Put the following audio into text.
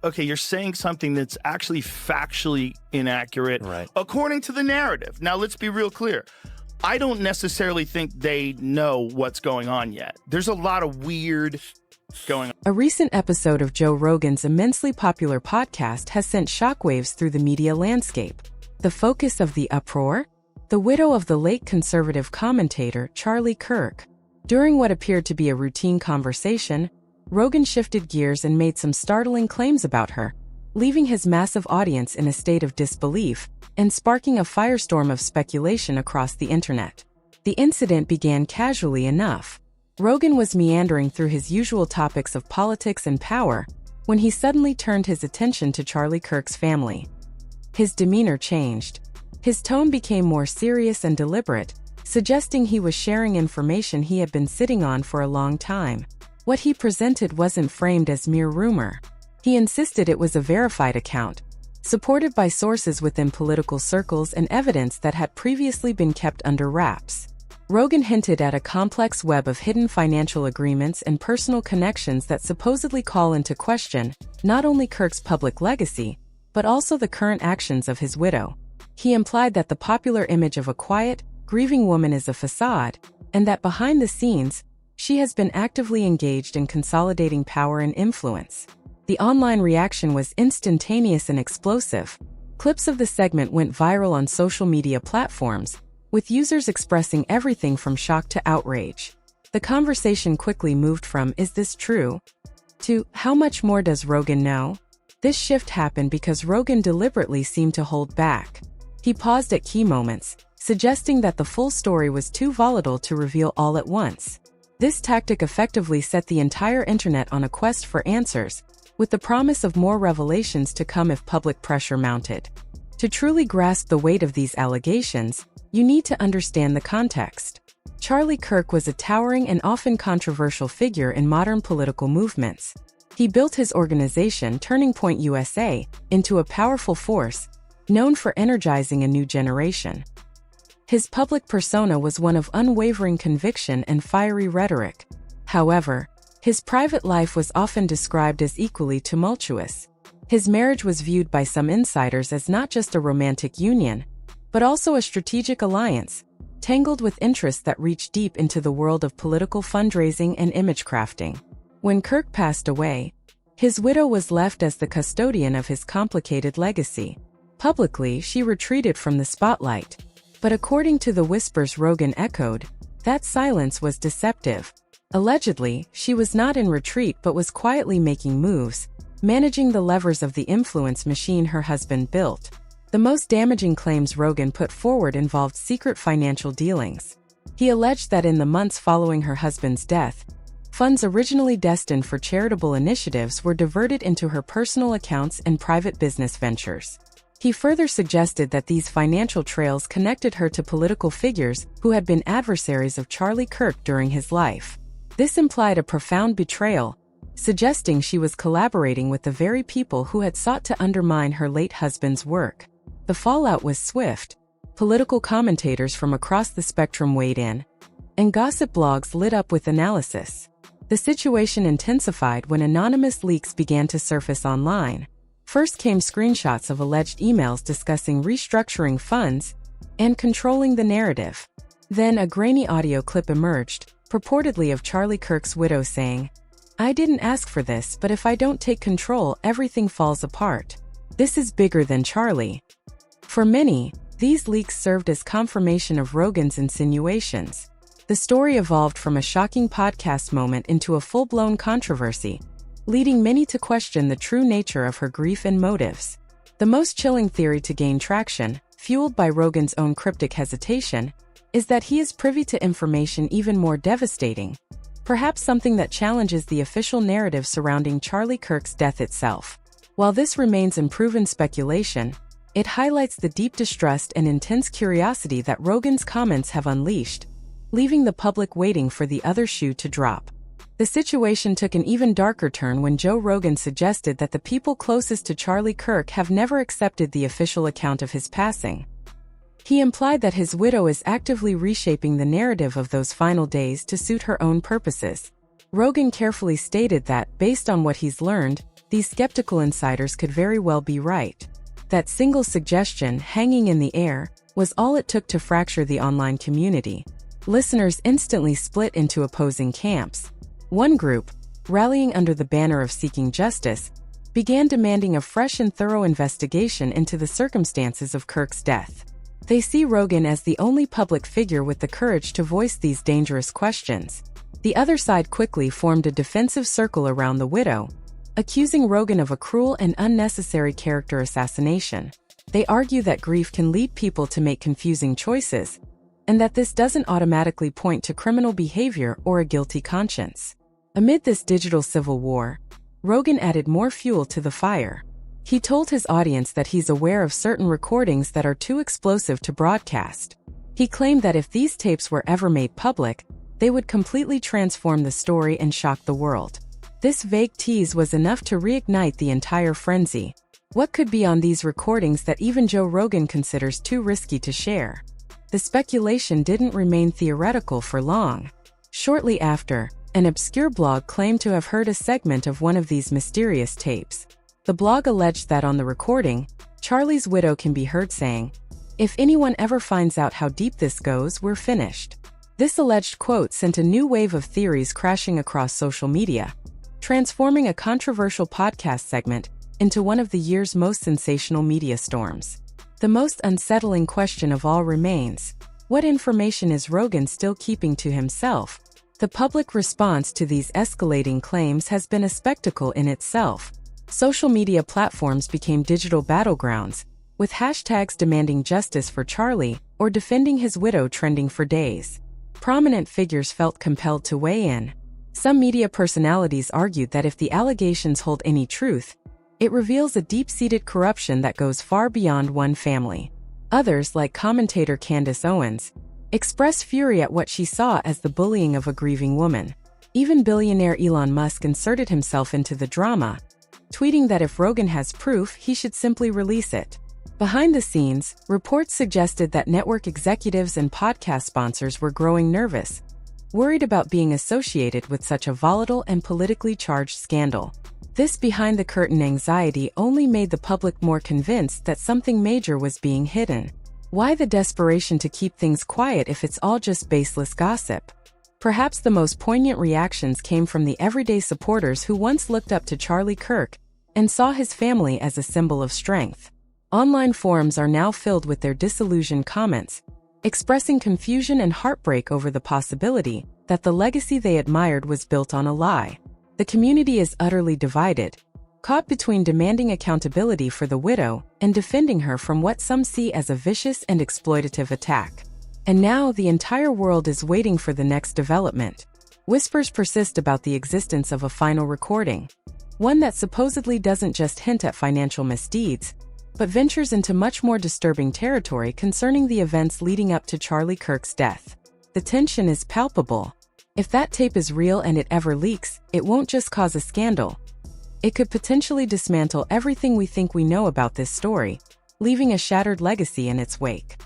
okay, you're saying something that's actually factually inaccurate according to the narrative. Now, let's be real clear. I don't necessarily think they know what's going on yet. There's a lot of weird going on. A recent episode of Joe Rogan's immensely popular podcast has sent shockwaves through the media landscape. The focus of the uproar? The widow of the late conservative commentator Charlie Kirk. During what appeared to be a routine conversation, Rogan shifted gears and made some startling claims about her, leaving his massive audience in a state of disbelief and sparking a firestorm of speculation across the internet. The incident began casually enough. Rogan was meandering through his usual topics of politics and power when he suddenly turned his attention to Charlie Kirk's family. His demeanor changed. His tone became more serious and deliberate, suggesting he was sharing information he had been sitting on for a long time. What he presented wasn't framed as mere rumor. He insisted it was a verified account, supported by sources within political circles and evidence that had previously been kept under wraps. Rogan hinted at a complex web of hidden financial agreements and personal connections that supposedly call into question not only Kirk's public legacy, but also the current actions of his widow. He implied that the popular image of a quiet, grieving woman is a facade, and that behind the scenes, she has been actively engaged in consolidating power and influence. The online reaction was instantaneous and explosive. Clips of the segment went viral on social media platforms, with users expressing everything from shock to outrage. The conversation quickly moved from "Is this true?" to "How much more does Rogan know?" This shift happened because Rogan deliberately seemed to hold back. He paused at key moments, suggesting that the full story was too volatile to reveal all at once. This tactic effectively set the entire internet on a quest for answers, with the promise of more revelations to come if public pressure mounted. To truly grasp the weight of these allegations, you need to understand the context. Charlie Kirk was a towering and often controversial figure in modern political movements. He built his organization, Turning Point USA, into a powerful force, known for energizing a new generation. His public persona was one of unwavering conviction and fiery rhetoric. However, his private life was often described as equally tumultuous. His marriage was viewed by some insiders as not just a romantic union, but also a strategic alliance, tangled with interests that reached deep into the world of political fundraising and image crafting. When Kirk passed away, his widow was left as the custodian of his complicated legacy. Publicly, she retreated from the spotlight. But according to the whispers Rogan echoed, that silence was deceptive. Allegedly, she was not in retreat but was quietly making moves, managing the levers of the influence machine her husband built. The most damaging claims Rogan put forward involved secret financial dealings. He alleged that in the months following her husband's death, funds originally destined for charitable initiatives were diverted into her personal accounts and private business ventures. He further suggested that these financial trails connected her to political figures who had been adversaries of Charlie Kirk during his life. This implied a profound betrayal, suggesting she was collaborating with the very people who had sought to undermine her late husband's work. The fallout was swift. Political commentators from across the spectrum weighed in, and gossip blogs lit up with analysis. The situation intensified when anonymous leaks began to surface online. First came screenshots of alleged emails discussing restructuring funds and controlling the narrative. Then a grainy audio clip emerged, purportedly of Charlie Kirk's widow saying, "I didn't ask for this, but if I don't take control, everything falls apart. This is bigger than Charlie." For many, these leaks served as confirmation of Rogan's insinuations. The story evolved from a shocking podcast moment into a full-blown controversy, leading many to question the true nature of her grief and motives. The most chilling theory to gain traction, fueled by Rogan's own cryptic hesitation, is that he is privy to information even more devastating, perhaps something that challenges the official narrative surrounding Charlie Kirk's death itself. While this remains unproven speculation, it highlights the deep distrust and intense curiosity that Rogan's comments have unleashed, leaving the public waiting for the other shoe to drop. The situation took an even darker turn when Joe Rogan suggested that the people closest to Charlie Kirk have never accepted the official account of his passing. He implied that his widow is actively reshaping the narrative of those final days to suit her own purposes. Rogan carefully stated that, based on what he's learned, these skeptical insiders could very well be right. That single suggestion, hanging in the air, was all it took to fracture the online community. Listeners instantly split into opposing camps. One group, rallying under the banner of seeking justice, began demanding a fresh and thorough investigation into the circumstances of Kirk's death. They see Rogan as the only public figure with the courage to voice these dangerous questions. The other side quickly formed a defensive circle around the widow, accusing Rogan of a cruel and unnecessary character assassination. They argue that grief can lead people to make confusing choices, and that this doesn't automatically point to criminal behavior or a guilty conscience. Amid this digital civil war, Rogan added more fuel to the fire. He told his audience that he's aware of certain recordings that are too explosive to broadcast. He claimed that if these tapes were ever made public, they would completely transform the story and shock the world. This vague tease was enough to reignite the entire frenzy. What could be on these recordings that even Joe Rogan considers too risky to share? The speculation didn't remain theoretical for long. Shortly after, an obscure blog claimed to have heard a segment of one of these mysterious tapes. The blog alleged that on the recording, Charlie's widow can be heard saying, "If anyone ever finds out how deep this goes, we're finished." This alleged quote sent a new wave of theories crashing across social media, transforming a controversial podcast segment into one of the year's most sensational media storms. The most unsettling question of all remains: what information is Rogan still keeping to himself? The public response to these escalating claims has been a spectacle in itself. Social media platforms became digital battlegrounds, with hashtags demanding justice for Charlie or defending his widow trending for days. Prominent figures felt compelled to weigh in. Some media personalities argued that if the allegations hold any truth, it reveals a deep-seated corruption that goes far beyond one family. Others, like commentator Candace Owens, expressed fury at what she saw as the bullying of a grieving woman. Even billionaire Elon Musk inserted himself into the drama, tweeting that if Rogan has proof, he should simply release it. Behind the scenes, reports suggested that network executives and podcast sponsors were growing nervous, worried about being associated with such a volatile and politically charged scandal. This behind-the-curtain anxiety only made the public more convinced that something major was being hidden. Why the desperation to keep things quiet if it's all just baseless gossip? Perhaps the most poignant reactions came from the everyday supporters who once looked up to Charlie Kirk and saw his family as a symbol of strength. Online forums are now filled with their disillusioned comments, expressing confusion and heartbreak over the possibility that the legacy they admired was built on a lie. The community is utterly divided, caught between demanding accountability for the widow and defending her from what some see as a vicious and exploitative attack. And now the entire world is waiting for the next development. Whispers persist about the existence of a final recording, one that supposedly doesn't just hint at financial misdeeds, but ventures into much more disturbing territory concerning the events leading up to Charlie Kirk's death. The tension is palpable. If that tape is real and it ever leaks, it won't just cause a scandal. It could potentially dismantle everything we think we know about this story, leaving a shattered legacy in its wake.